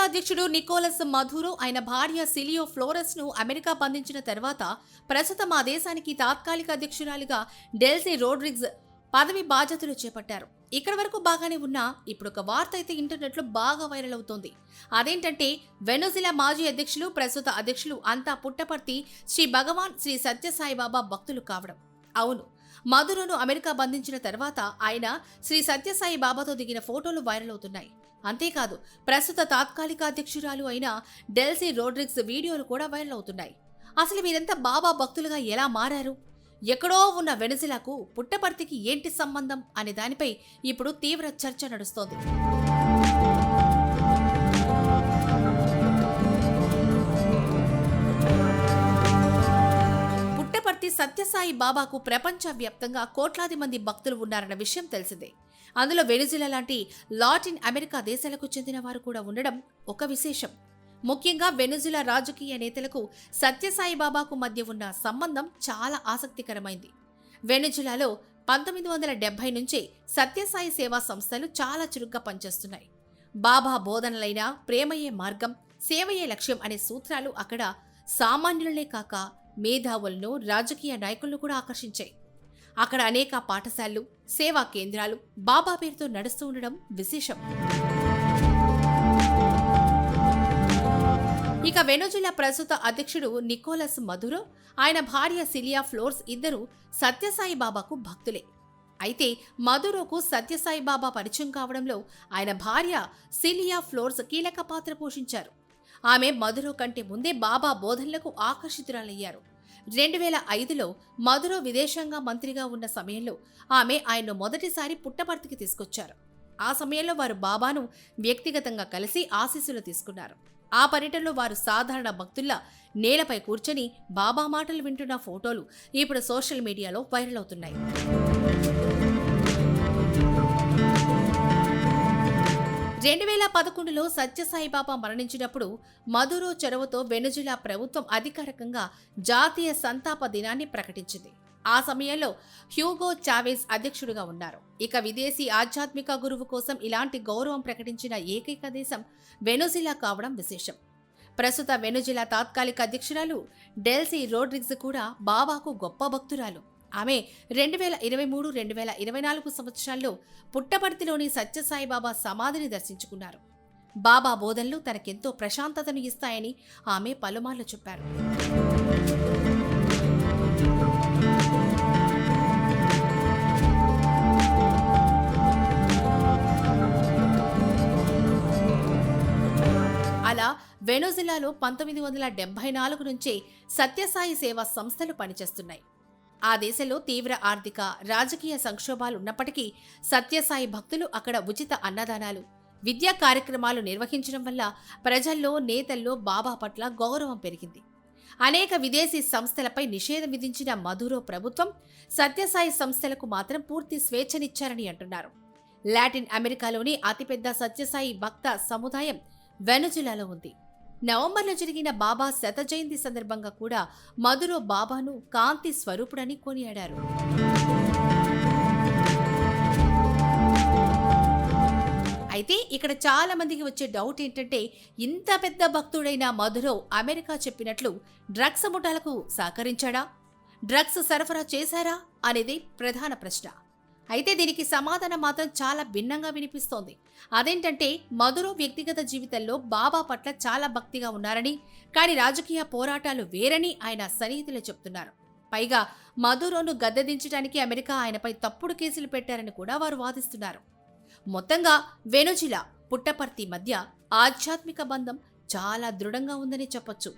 వెనజులా అధ్యక్షుడు నికోలస్ మధురో ఆయన భార్య సిలియో ఫ్లోరెస్ ను అమెరికా బంధించిన తర్వాత ప్రస్తుతం ఆ దేశానికి తాత్కాలిక అధ్యక్షురాలిగా డెల్సీ రోడ్రిగ్స్ పదవి బాధ్యతలు చేపట్టారు. ఇక్కడ వరకు బాగానే ఉన్నా ఇప్పుడు ఒక వార్త అయితే ఇంటర్నెట్ లో బాగా వైరల్ అవుతోంది. అదేంటంటే వెనజులా మాజీ అధ్యక్షులు ప్రస్తుత అధ్యక్షులు అంతా పుట్టపర్తి శ్రీ భగవాన్ శ్రీ సత్యసాయిబాబా భక్తులు కావడం. అవును, మధురోను అమెరికా బంధించిన తర్వాత ఆయన శ్రీ సత్యసాయి బాబాతో దిగిన ఫోటోలు వైరల్ అవుతున్నాయి. అంతేకాదు ప్రస్తుత తాత్కాలిక అధ్యక్షురాలు అయిన డెల్సీ రోడ్రిగ్స్ వీడియోలు కూడా వైరల్ అవుతున్నాయి. అసలు వీరంతా బాబా భక్తులుగా ఎలా మారారు? ఎక్కడో ఉన్న వెనజులాకు పుట్టపర్తికి ఏంటి సంబంధం అనే దానిపై ఇప్పుడు తీవ్ర చర్చ నడుస్తోంది. పుట్టపర్తి సత్యసాయి బాబాకు ప్రపంచవ్యాప్తంగా కోట్లాది మంది భక్తులు ఉన్నారన్న విషయం తెలిసిందే. అందులో వెనిజులా లాంటి లాటిన్ అమెరికా దేశాలకు చెందిన వారు కూడా ఉండడం ఒక విశేషం. ముఖ్యంగా వెనిజులా రాజకీయ నేతలకు సత్యసాయి బాబాకు మధ్య ఉన్న సంబంధం చాలా ఆసక్తికరమైంది. వెనిజులాలో 1970 నుంచే సత్యసాయి సేవా సంస్థలు చాలా చురుగ్గా పనిచేస్తున్నాయి. బాబా బోధనలైన ప్రేమయే మార్గం, సేవయే లక్ష్యం అనే సూత్రాలు అక్కడ సామాన్యులనే కాక మేధావులను, రాజకీయ నాయకులను కూడా ఆకర్షించాయి. అక్కడ అనేక పాఠశాలలు, సేవా కేంద్రాలు బాబా పేరుతో నడుస్తూ ఉండడం విశేషం. ఇక వెనజులా ప్రస్తుత అధ్యక్షుడు నికోలస్ మధురో, ఆయన భార్య సిలియా ఫ్లోర్స్ ఇద్దరు సత్యసాయి బాబాకు భక్తులే. అయితే మధురోకు సత్యసాయి బాబా పరిచయం కావడంలో ఆయన భార్య సిలియా ఫ్లోర్స్ కీలక పాత్ర పోషించారు. ఆమె మధురో కంటే ముందే బాబా బోధనలకు ఆకర్షితురాలయ్యారు. 2005లో మధురో విదేశాంగ మంత్రిగా ఉన్న సమయంలో ఆమె ఆయన్ను మొదటిసారి పుట్టపర్తికి తీసుకొచ్చారు. ఆ సమయంలో వారు బాబాను వ్యక్తిగతంగా కలిసి ఆశీస్సులు తీసుకున్నారు. ఆ పర్యటనలో వారు సాధారణ భక్తుల్లా నేలపై కూర్చొని బాబా మాటలు వింటున్న ఫోటోలు ఇప్పుడు సోషల్ మీడియాలో వైరల్ అవుతున్నాయి. 2011లో సత్యసాయిబాబా మరణించినప్పుడు మధురో చొరవతో వెనజులా ప్రభుత్వం అధికారికంగా జాతీయ సంతాప దినాన్ని ప్రకటించింది. ఆ సమయంలో హ్యూగో చావేజ్ అధ్యక్షుడిగా ఉన్నారు. ఇక విదేశీ ఆధ్యాత్మిక గురువు కోసం ఇలాంటి గౌరవం ప్రకటించిన ఏకైక దేశం వెనజులా కావడం విశేషం. ప్రస్తుత వెనజులా తాత్కాలిక అధ్యక్షురాలు డెల్సీ రోడ్రిగ్స్ కూడా బాబాకు గొప్ప భక్తురాలు. ఆమె 2023-2024 సంవత్సరాల్లో పుట్టపర్తిలోని సత్యసాయిబాబా సమాధిని దర్శించుకున్నారు. బాబా బోధనలు తనకెంతో ప్రశాంతతను ఇస్తాయని ఆమె పలుమార్లు చెప్పారు. అలా వెనజులాలో 1974 నుంచే సత్యసాయి సేవా సంస్థలు పనిచేస్తున్నాయి. ఆ దేశంలో తీవ్ర ఆర్థిక, రాజకీయ సంక్షోభాలు ఉన్నప్పటికీ సత్యసాయి భక్తులు అక్కడ ఉచిత అన్నదానాలు, విద్యా కార్యక్రమాలు నిర్వహించడం వల్ల ప్రజల్లో, నేతల్లో బాబా పట్ల గౌరవం పెరిగింది. అనేక విదేశీ సంస్థలపై నిషేధం విధించిన మధురో ప్రభుత్వం సత్యసాయి సంస్థలకు మాత్రం పూర్తి స్వేచ్ఛనిచ్చారని అంటున్నారు. లాటిన్ అమెరికాలోని అతిపెద్ద సత్యసాయి భక్త సముదాయం వెనజులాలో ఉంది. నవంబర్లో జరిగిన బాబా శత జయంతి సందర్భంగా కూడా మధురో బాబాను కాంతి స్వరూపుడని కొనియాడారు. అయితే ఇక్కడ చాలా మందికి వచ్చే డౌట్ ఏంటంటే, ఇంత పెద్ద భక్తుడైన మధురో అమెరికా చెప్పినట్లు డ్రగ్స్ ముఠాలకు సహకరించాడా, డ్రగ్స్ సరఫరా చేశారా అనేది ప్రధాన ప్రశ్న. అయితే దీనికి సమాధానం మాత్రం చాలా భిన్నంగా వినిపిస్తోంది. అదేంటంటే, మధురో వ్యక్తిగత జీవితంలో బాబా పట్ల చాలా భక్తిగా ఉన్నారని, కానీ రాజకీయ పోరాటాలు వేరని ఆయన సన్నిహితులు చెప్తున్నారు. పైగా మధురోను గద్దెదించడానికి అమెరికా ఆయనపై తప్పుడు కేసులు పెట్టారని కూడా వారు వాదిస్తున్నారు. మొత్తంగా వెనజులా, పుట్టపర్తి మధ్య ఆధ్యాత్మిక బంధం చాలా దృఢంగా ఉందని చెప్పొచ్చు.